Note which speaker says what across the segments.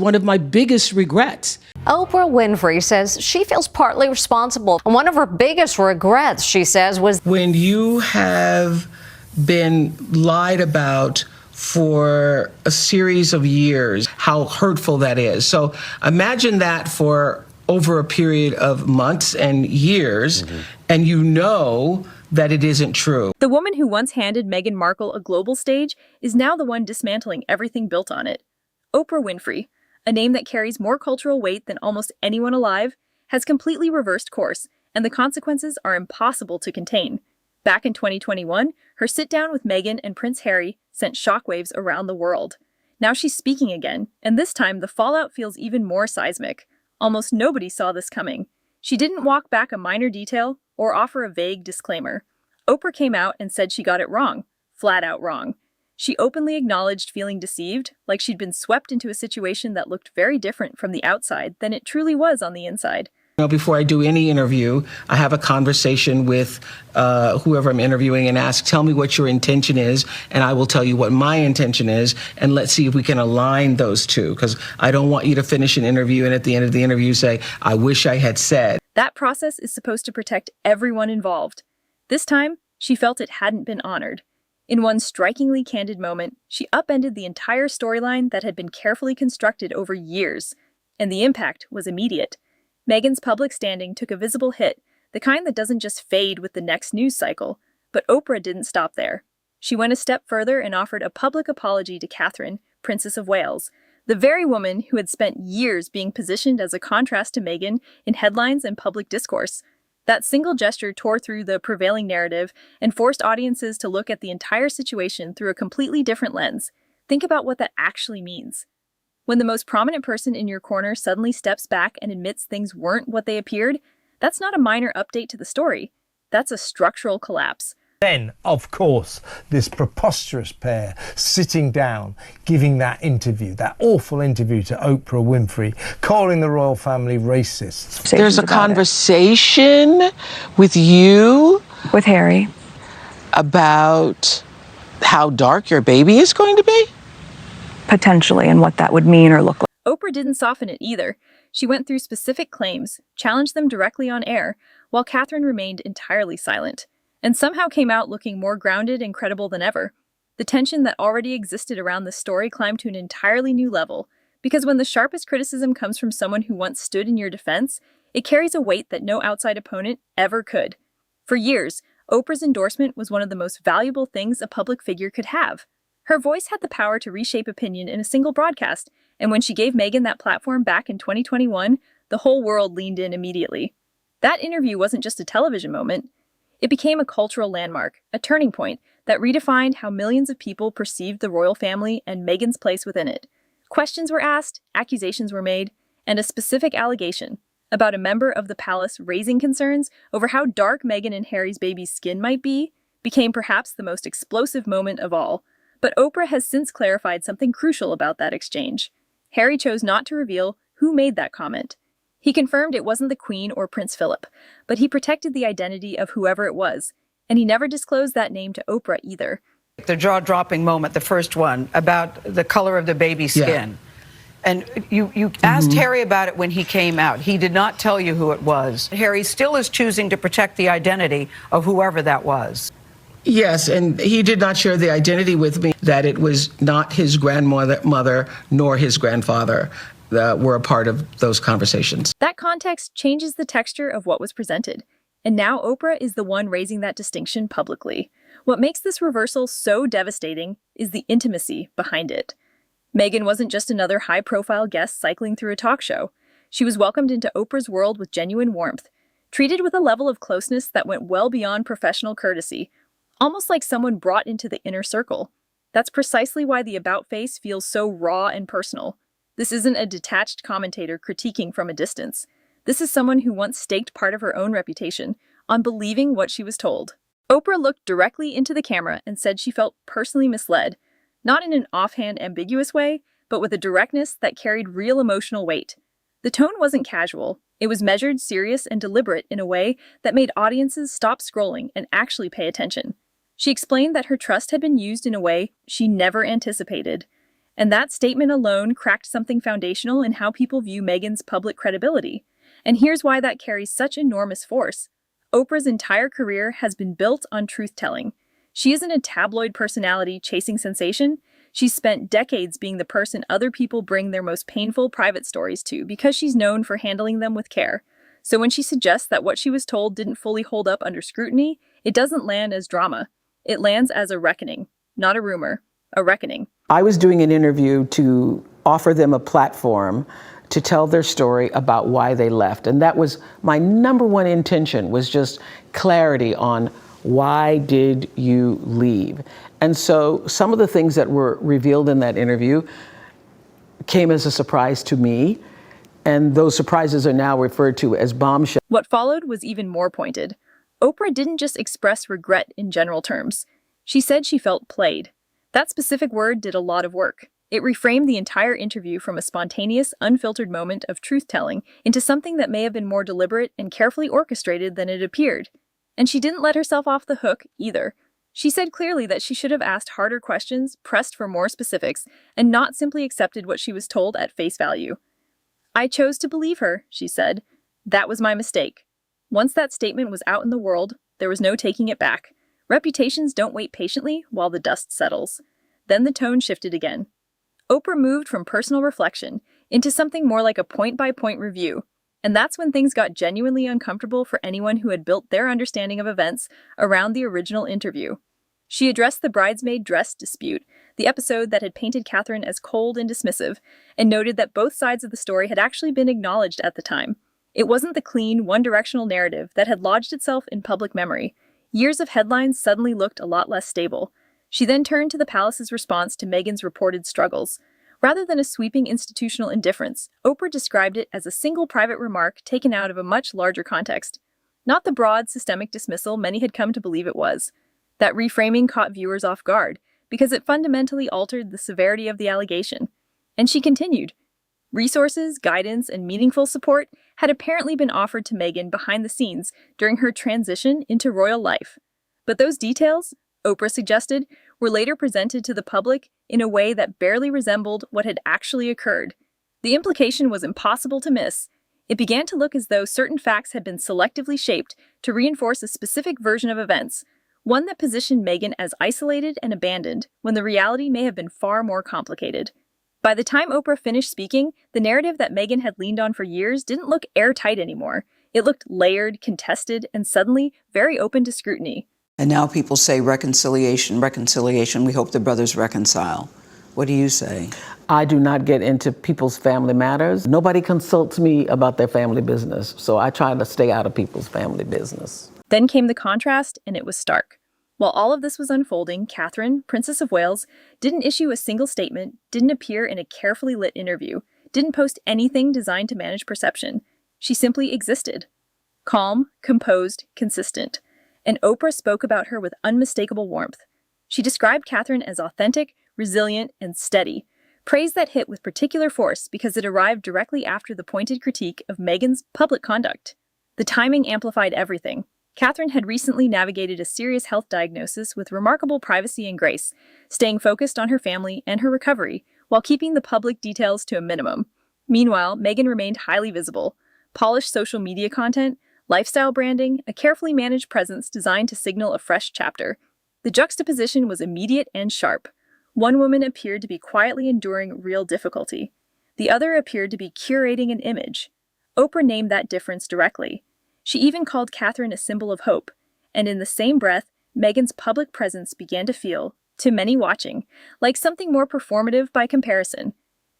Speaker 1: one of my biggest regrets.
Speaker 2: Oprah Winfrey says she feels partly responsible. And one of her biggest regrets, she says, was
Speaker 1: when you have been lied about for a series of years, how hurtful that is. So imagine that for over a period of months and years, and you know that it isn't true.
Speaker 3: The woman who once handed Meghan Markle a global stage is now the one dismantling everything built on it. Oprah Winfrey, a name that carries more cultural weight than almost anyone alive, has completely reversed course, and the consequences are impossible to contain. Back in 2021, her sit-down with Meghan and Prince Harry sent shockwaves around the world. Now she's speaking again, and this time the fallout feels even more seismic. Almost nobody saw this coming. She didn't walk back a minor detail or offer a vague disclaimer. Oprah came out and said she got it wrong, flat out wrong. She openly acknowledged feeling deceived, like she'd been swept into a situation that looked very different from the outside than it truly was on the inside.
Speaker 1: Before I do any interview, I have a conversation with whoever I'm interviewing and ask, tell me what your intention is, and I will tell you what my intention is, and let's see if we can align those two, because I don't want you to finish an interview and at the end of the interview say, I wish I had said.
Speaker 3: That process is supposed to protect everyone involved. This time, she felt it hadn't been honored. In one strikingly candid moment, she upended the entire storyline that had been carefully constructed over years, and the impact was immediate. Meghan's public standing took a visible hit, the kind that doesn't just fade with the next news cycle. But Oprah didn't stop there. She went a step further and offered a public apology to Catherine, Princess of Wales, the very woman who had spent years being positioned as a contrast to Meghan in headlines and public discourse. That single gesture tore through the prevailing narrative and forced audiences to look at the entire situation through a completely different lens. Think about what that actually means. When the most prominent person in your corner suddenly steps back and admits things weren't what they appeared, that's not a minor update to the story. That's a structural collapse.
Speaker 4: Then, of course, this preposterous pair sitting down, giving that interview, that awful interview to Oprah Winfrey, calling the royal family racists.
Speaker 1: There's a conversation with you,
Speaker 5: with Harry,
Speaker 1: about how dark your baby is going to be?
Speaker 5: potentially, and what that would mean or look like.
Speaker 3: Oprah didn't soften it either. She went through specific claims, challenged them directly on air, while Catherine remained entirely silent, and somehow came out looking more grounded and credible than ever. The tension that already existed around this story climbed to an entirely new level, because when the sharpest criticism comes from someone who once stood in your defense, it carries a weight that no outside opponent ever could. For years, Oprah's endorsement was one of the most valuable things a public figure could have. Her voice had the power to reshape opinion in a single broadcast, and when she gave Meghan that platform back in 2021, the whole world leaned in immediately. That interview wasn't just a television moment. It became a cultural landmark, a turning point that redefined how millions of people perceived the royal family and Meghan's place within it. Questions were asked, accusations were made, and a specific allegation about a member of the palace raising concerns over how dark Meghan and Harry's baby's skin might be became perhaps the most explosive moment of all. But Oprah has since clarified something crucial about that exchange. Harry chose not to reveal who made that comment. He confirmed it wasn't the Queen or Prince Philip, but he protected the identity of whoever it was, and he never disclosed that name to Oprah either.
Speaker 6: The jaw-dropping moment, the first one, about the color of the baby's skin. Yeah. And you asked Harry about it when he came out. He did not tell you who it was. Harry still is choosing to protect the identity of whoever that was.
Speaker 1: Yes, and he did not share the identity with me, that it was not his grandmother nor his grandfather that were a part of those conversations.
Speaker 3: That context changes the texture of what was presented. And now Oprah is the one raising that distinction publicly. What makes this reversal so devastating is the intimacy behind it. Meghan wasn't just another high-profile guest cycling through a talk show. She was welcomed into Oprah's world with genuine warmth, treated with a level of closeness that went well beyond professional courtesy, almost like someone brought into the inner circle. That's precisely why the about face feels so raw and personal. This isn't a detached commentator critiquing from a distance. This is someone who once staked part of her own reputation on believing what she was told. Oprah looked directly into the camera and said she felt personally misled, not in an offhand, ambiguous way, but with a directness that carried real emotional weight. The tone wasn't casual. It was measured, serious, and deliberate in a way that made audiences stop scrolling and actually pay attention. She explained that her trust had been used in a way she never anticipated, And that statement alone cracked something foundational in how people view Meghan's public credibility. And here's why that carries such enormous force. Oprah's entire career has been built on truth-telling. She isn't a tabloid personality chasing sensation. She's spent decades being the person other people bring their most painful private stories to because she's known for handling them with care. So when she suggests that what she was told didn't fully hold up under scrutiny, it doesn't land as drama. It lands as a reckoning, not a rumor, a reckoning.
Speaker 1: I was doing an interview to offer them a platform to tell their story about why they left. And that was my number one intention, was just clarity on why did you leave? And so some of the things that were revealed in that interview came as a surprise to me. And those surprises are now referred to as bombshells.
Speaker 3: What followed was even more pointed. Oprah didn't just express regret in general terms. She said she felt played. That specific word did a lot of work. It reframed the entire interview from a spontaneous, unfiltered moment of truth-telling into something that may have been more deliberate and carefully orchestrated than it appeared. And she didn't let herself off the hook, either. She said clearly that she should have asked harder questions, pressed for more specifics, and not simply accepted what she was told at face value. "I chose to believe her," she said. "That was my mistake." Once that statement was out in the world, there was no taking it back. Reputations don't wait patiently while the dust settles. Then the tone shifted again. Oprah moved from personal reflection into something more like a point-by-point review. And that's when things got genuinely uncomfortable for anyone who had built their understanding of events around the original interview. She addressed the bridesmaid dress dispute, the episode that had painted Catherine as cold and dismissive, and noted that both sides of the story had actually been acknowledged at the time. It wasn't the clean, one-directional narrative that had lodged itself in public memory. Years of headlines suddenly looked a lot less stable. She then turned to the palace's response to Meghan's reported struggles. Rather than a sweeping institutional indifference, Oprah described it as a single private remark taken out of a much larger context. Not the broad, systemic dismissal many had come to believe it was. That reframing caught viewers off guard, because it fundamentally altered the severity of the allegation. And she continued. Resources, guidance, and meaningful support had apparently been offered to Meghan behind the scenes during her transition into royal life. But those details, Oprah suggested, were later presented to the public in a way that barely resembled what had actually occurred. The implication was impossible to miss. It began to look as though certain facts had been selectively shaped to reinforce a specific version of events, one that positioned Meghan as isolated and abandoned, when the reality may have been far more complicated. By the time Oprah finished speaking, the narrative that Meghan had leaned on for years didn't look airtight anymore. It looked layered, contested, and suddenly very open to scrutiny.
Speaker 7: And now people say reconciliation, reconciliation. We hope the brothers reconcile. What do you say?
Speaker 1: I do not get into people's family matters. Nobody consults me about their family business, so I try to stay out of people's family business.
Speaker 3: Then came the contrast, and it was stark. While all of this was unfolding, Catherine, Princess of Wales, didn't issue a single statement, didn't appear in a carefully lit interview, didn't post anything designed to manage perception. She simply existed. Calm, composed, consistent. And Oprah spoke about her with unmistakable warmth. She described Catherine as authentic, resilient, and steady, praise that hit with particular force because it arrived directly after the pointed critique of Meghan's public conduct. The timing amplified everything. Catherine had recently navigated a serious health diagnosis with remarkable privacy and grace, staying focused on her family and her recovery while keeping the public details to a minimum. Meanwhile, Meghan remained highly visible. Polished social media content, lifestyle branding, a carefully managed presence designed to signal a fresh chapter. The juxtaposition was immediate and sharp. One woman appeared to be quietly enduring real difficulty. The other appeared to be curating an image. Oprah named that difference directly. She even called Catherine a symbol of hope, and in the same breath, Meghan's public presence began to feel, to many watching, like something more performative by comparison.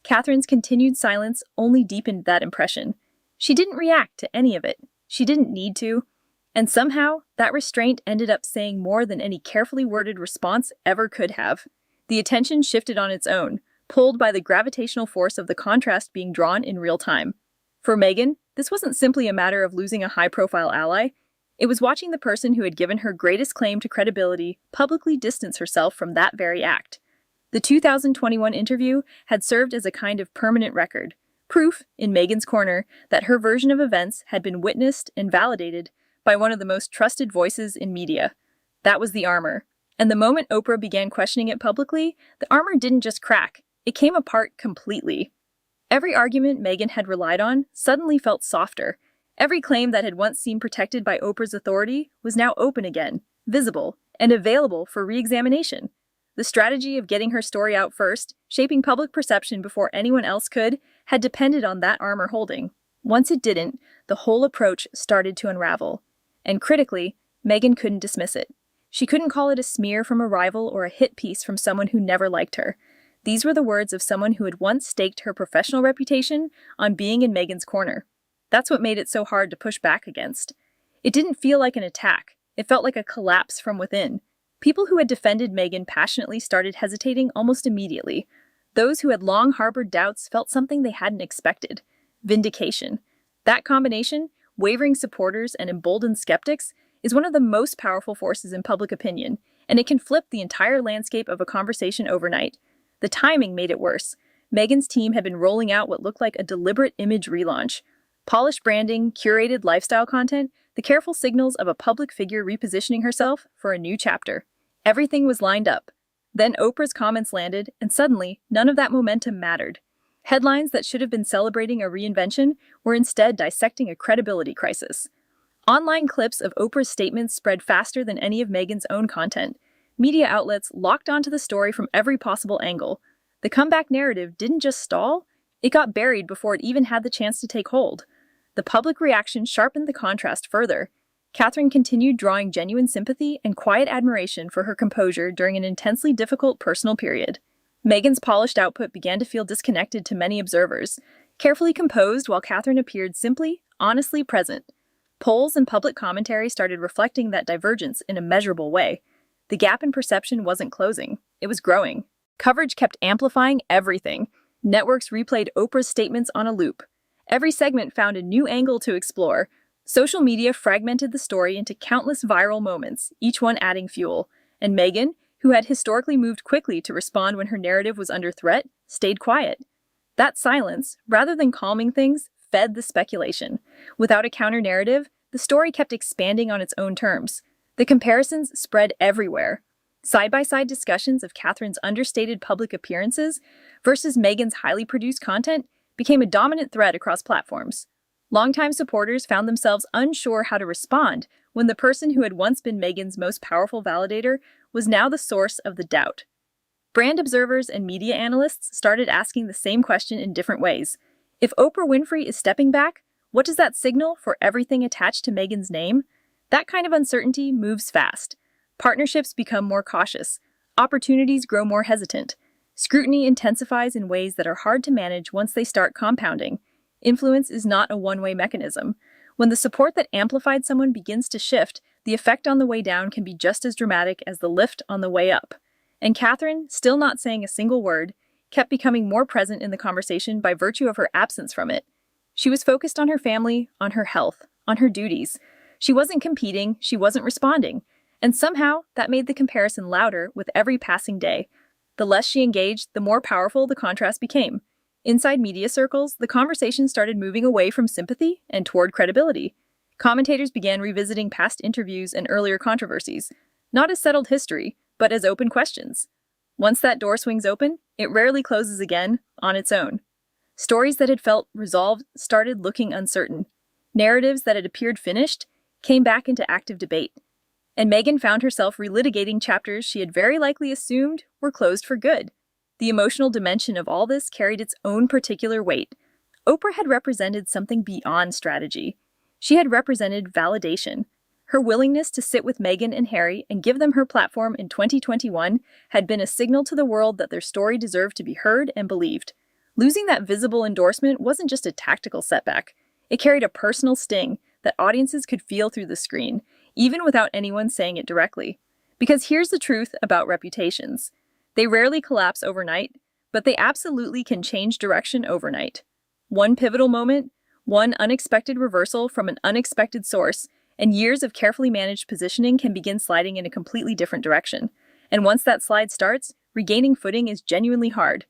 Speaker 3: Catherine's continued silence only deepened that impression. She didn't react to any of it. She didn't need to. And somehow, that restraint ended up saying more than any carefully worded response ever could have. The attention shifted on its own, pulled by the gravitational force of the contrast being drawn in real time. For Meghan, this wasn't simply a matter of losing a high-profile ally. It was watching the person who had given her greatest claim to credibility publicly distance herself from that very act. The 2021 interview had served as a kind of permanent record, proof, in Meghan's corner, that her version of events had been witnessed and validated by one of the most trusted voices in media. That was the armor. And the moment Oprah began questioning it publicly, the armor didn't just crack, it came apart completely. Every argument Meghan had relied on suddenly felt softer. Every claim that had once seemed protected by Oprah's authority was now open again, visible, and available for re-examination. The strategy of getting her story out first, shaping public perception before anyone else could, had depended on that armor holding. Once it didn't, the whole approach started to unravel. And critically, Meghan couldn't dismiss it. She couldn't call it a smear from a rival or a hit piece from someone who never liked her. These were the words of someone who had once staked her professional reputation on being in Meghan's corner. That's what made it so hard to push back against. It didn't feel like an attack. It felt like a collapse from within. People who had defended Meghan passionately started hesitating almost immediately. Those who had long harbored doubts felt something they hadn't expected: vindication. That combination, wavering supporters and emboldened skeptics, is one of the most powerful forces in public opinion, and it can flip the entire landscape of a conversation overnight. The timing made it worse. Meghan's team had been rolling out what looked like a deliberate image relaunch. Polished branding, curated lifestyle content, the careful signals of a public figure repositioning herself for a new chapter. Everything was lined up. Then Oprah's comments landed, and suddenly, none of that momentum mattered. Headlines that should have been celebrating a reinvention were instead dissecting a credibility crisis. Online clips of Oprah's statements spread faster than any of Meghan's own content. Media outlets locked onto the story from every possible angle. The comeback narrative didn't just stall, it got buried before it even had the chance to take hold. The public reaction sharpened the contrast further. Catherine continued drawing genuine sympathy and quiet admiration for her composure during an intensely difficult personal period. Meghan's polished output began to feel disconnected to many observers, carefully composed while Catherine appeared simply, honestly present. Polls and public commentary started reflecting that divergence in a measurable way. The gap in perception wasn't closing, it was growing. Coverage kept amplifying everything. Networks replayed Oprah's statements on a loop. Every segment found a new angle to explore. Social media fragmented the story into countless viral moments, each one adding fuel. And Meghan, who had historically moved quickly to respond when her narrative was under threat, stayed quiet. That silence, rather than calming things, fed the speculation. Without a counter-narrative, the story kept expanding on its own terms. The comparisons spread everywhere. Side-by-side discussions of Catherine's understated public appearances versus Meghan's highly produced content became a dominant thread across platforms. Longtime supporters found themselves unsure how to respond when the person who had once been Meghan's most powerful validator was now the source of the doubt. Brand observers and media analysts started asking the same question in different ways. If Oprah Winfrey is stepping back, what does that signal for everything attached to Meghan's name? That kind of uncertainty moves fast. Partnerships become more cautious. Opportunities grow more hesitant. Scrutiny intensifies in ways that are hard to manage once they start compounding. Influence is not a one-way mechanism. When the support that amplified someone begins to shift, the effect on the way down can be just as dramatic as the lift on the way up. And Catherine, still not saying a single word, kept becoming more present in the conversation by virtue of her absence from it. She was focused on her family, on her health, on her duties. She wasn't competing, she wasn't responding. And somehow, that made the comparison louder with every passing day. The less she engaged, the more powerful the contrast became. Inside media circles, the conversation started moving away from sympathy and toward credibility. Commentators began revisiting past interviews and earlier controversies, not as settled history, but as open questions. Once that door swings open, it rarely closes again on its own. Stories that had felt resolved started looking uncertain. Narratives that had appeared finished came back into active debate. And Meghan found herself relitigating chapters she had very likely assumed were closed for good. The emotional dimension of all this carried its own particular weight. Oprah had represented something beyond strategy. She had represented validation. Her willingness to sit with Meghan and Harry and give them her platform in 2021 had been a signal to the world that their story deserved to be heard and believed. Losing that visible endorsement wasn't just a tactical setback. It carried a personal sting that audiences could feel through the screen, even without anyone saying it directly. Because here's the truth about reputations. They rarely collapse overnight, but they absolutely can change direction overnight. One pivotal moment, one unexpected reversal from an unexpected source, and years of carefully managed positioning can begin sliding in a completely different direction. And once that slide starts, regaining footing is genuinely hard.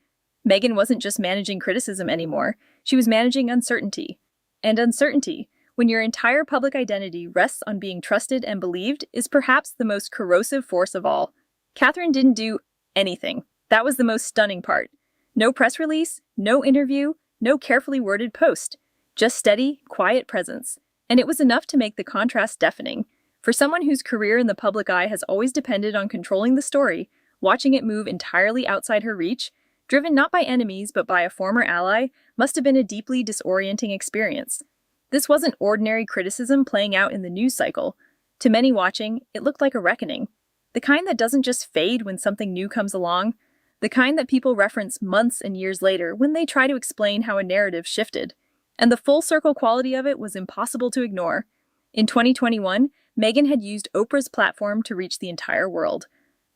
Speaker 3: Meghan wasn't just managing criticism anymore, she was managing uncertainty. And uncertainty, when your entire public identity rests on being trusted and believed, is perhaps the most corrosive force of all. Catherine didn't do anything. That was the most stunning part. No press release, no interview, no carefully worded post. Just steady, quiet presence. And it was enough to make the contrast deafening. For someone whose career in the public eye has always depended on controlling the story, watching it move entirely outside her reach, driven not by enemies but by a former ally, must have been a deeply disorienting experience. This wasn't ordinary criticism playing out in the news cycle. To many watching, it looked like a reckoning. The kind that doesn't just fade when something new comes along, the kind that people reference months and years later when they try to explain how a narrative shifted. And the full circle quality of it was impossible to ignore. In 2021, Meghan had used Oprah's platform to reach the entire world.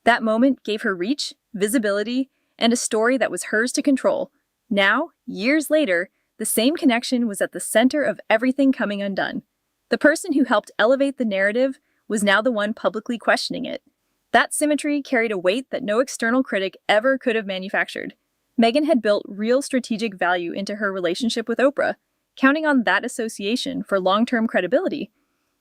Speaker 3: That moment gave her reach, visibility, and a story that was hers to control. Now, years later, the same connection was at the center of everything coming undone. The person who helped elevate the narrative was now the one publicly questioning it. That symmetry carried a weight that no external critic ever could have manufactured. Meghan had built real strategic value into her relationship with Oprah, counting on that association for long-term credibility.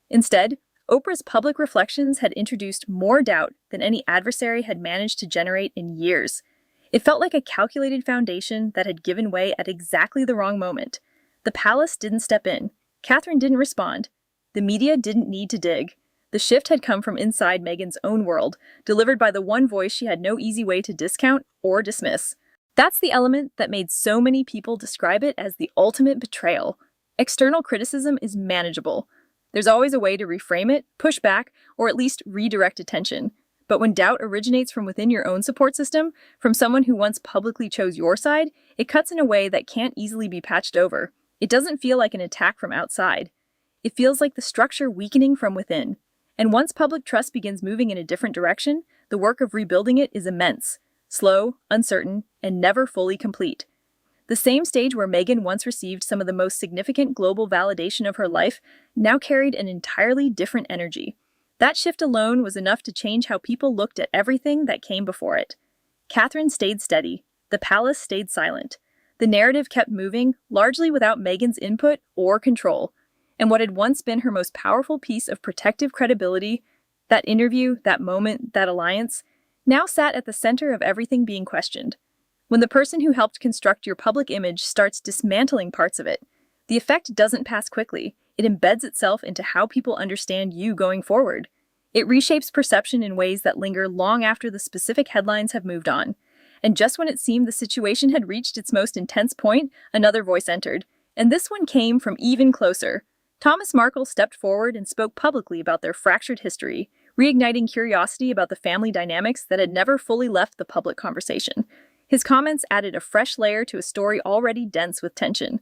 Speaker 3: Instead, Oprah's public reflections had introduced more doubt than any adversary had managed to generate in years. It felt like a calculated foundation that had given way at exactly the wrong moment. The palace didn't step in. Catherine didn't respond. The media didn't need to dig. The shift had come from inside Meghan's own world, delivered by the one voice she had no easy way to discount or dismiss. That's the element that made so many people describe it as the ultimate betrayal. External criticism is manageable. There's always a way to reframe it, push back, or at least redirect attention. But when doubt originates from within your own support system, from someone who once publicly chose your side, it cuts in a way that can't easily be patched over. It doesn't feel like an attack from outside. It feels like the structure weakening from within. And once public trust begins moving in a different direction, the work of rebuilding it is immense, slow, uncertain, and never fully complete. The same stage where Meghan once received some of the most significant global validation of her life now carried an entirely different energy. That shift alone was enough to change how people looked at everything that came before it. Catherine stayed steady. The palace stayed silent. The narrative kept moving, largely without Meghan's input or control. And what had once been her most powerful piece of protective credibility, that interview, that moment, that alliance, now sat at the center of everything being questioned. When the person who helped construct your public image starts dismantling parts of it, the effect doesn't pass quickly. It embeds itself into how people understand you going forward. It reshapes perception in ways that linger long after the specific headlines have moved on. And just when it seemed the situation had reached its most intense point, another voice entered. And this one came from even closer. Thomas Markle stepped forward and spoke publicly about their fractured history, reigniting curiosity about the family dynamics that had never fully left the public conversation. His comments added a fresh layer to a story already dense with tension.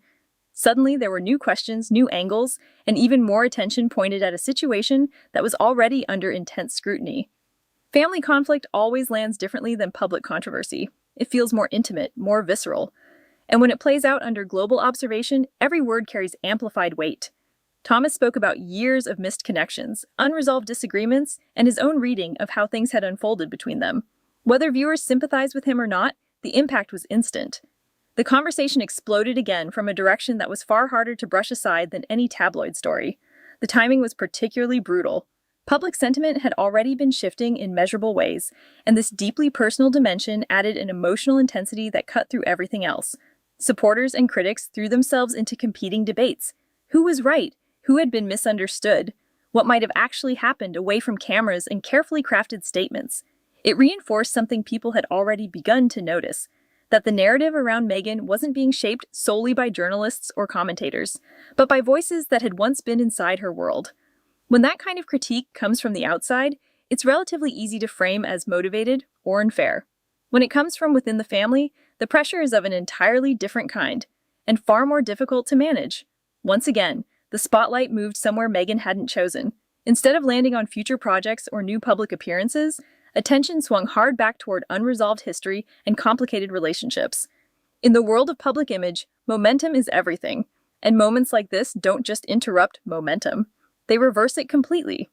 Speaker 3: Suddenly, there were new questions, new angles, and even more attention pointed at a situation that was already under intense scrutiny. Family conflict always lands differently than public controversy. It feels more intimate, more visceral. And when it plays out under global observation, every word carries amplified weight. Thomas spoke about years of missed connections, unresolved disagreements, and his own reading of how things had unfolded between them. Whether viewers sympathized with him or not, the impact was instant. The conversation exploded again from a direction that was far harder to brush aside than any tabloid story. The timing was particularly brutal. Public sentiment had already been shifting in measurable ways, and this deeply personal dimension added an emotional intensity that cut through everything else. Supporters and critics threw themselves into competing debates. Who was right? Who had been misunderstood? What might have actually happened away from cameras and carefully crafted statements? It reinforced something people had already begun to notice, that the narrative around Meghan wasn't being shaped solely by journalists or commentators, but by voices that had once been inside her world. When that kind of critique comes from the outside, it's relatively easy to frame as motivated or unfair. When it comes from within the family, the pressure is of an entirely different kind, and far more difficult to manage. Once again, the spotlight moved somewhere Meghan hadn't chosen. Instead of landing on future projects or new public appearances, attention swung hard back toward unresolved history and complicated relationships. In the world of public image, momentum is everything, and moments like this don't just interrupt momentum. They reverse it completely.